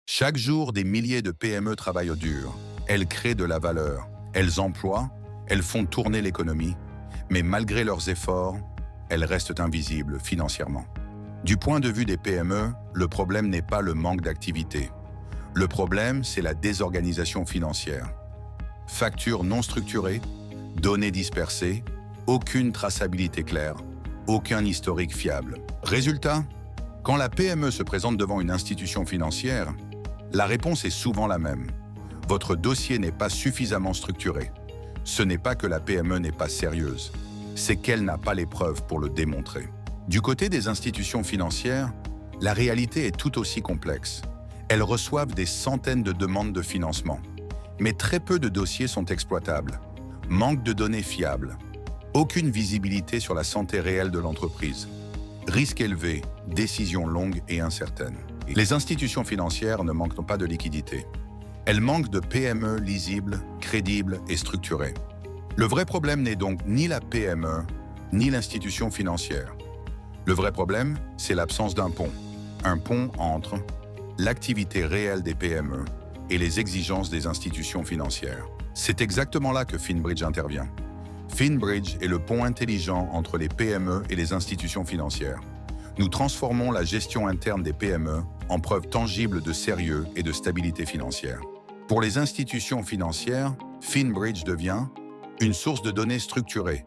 Chaque jour, des milliers de PME travaillent au dur. Elles créent de la valeur, elles emploient, elles font tourner l'économie, mais malgré leurs efforts, elles restent invisibles financièrement. Du point de vue des PME, le problème n'est pas le manque d'activité. Le problème, c'est la désorganisation financière. Factures non structurées, données dispersées, aucune traçabilité claire, aucun historique fiable. Résultat, quand la PME se présente devant une institution financière, la réponse est souvent la même. Votre dossier n'est pas suffisamment structuré. Ce n'est pas que la PME n'est pas sérieuse, c'est qu'elle n'a pas les preuves pour le démontrer. Du côté des institutions financières, la réalité est tout aussi complexe. Elles reçoivent des centaines de demandes de financement, mais très peu de dossiers sont exploitables. Manque de données fiables, aucune visibilité sur la santé réelle de l'entreprise, risque élevé, décisions longues et incertaines. Les institutions financières ne manquent pas de liquidité. Elles manquent de PME lisibles, crédibles et structurées. Le vrai problème n'est donc ni la PME, ni l'institution financière. Le vrai problème, c'est l'absence d'un pont. Un pont entre l'activité réelle des PME et les exigences des institutions financières. C'est exactement là que Finbridge intervient. Finbridge est le pont intelligent entre les PME et les institutions financières. Nous transformons la gestion interne des PME en preuve tangible de sérieux et de stabilité financière. Pour les institutions financières, Finbridge devient une source de données structurée,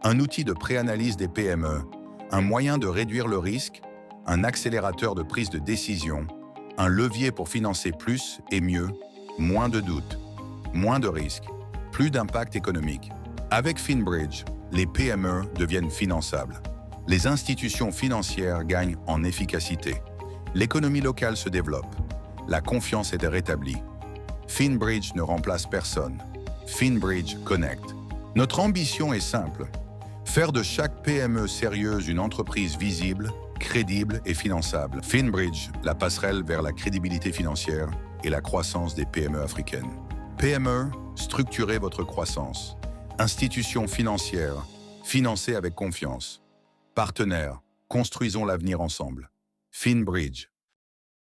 un outil de préanalyse des PME, un moyen de réduire le risque, un accélérateur de prise de décision, un levier pour financer plus et mieux, moins de doutes, moins de risques, plus d'impact économique. Avec Finbridge, les PME deviennent finançables. Les institutions financières gagnent en efficacité. L'économie locale se développe. La confiance est rétablie. Finbridge ne remplace personne. Finbridge connecte. Notre ambition est simple. Faire de chaque PME sérieuse une entreprise visible, crédible et finançable. Finbridge, la passerelle vers la crédibilité financière et la croissance des PME africaines. PME, structurez votre croissance. Institutions financières, financez avec confiance. Partenaires, construisons l'avenir ensemble. Finbridge.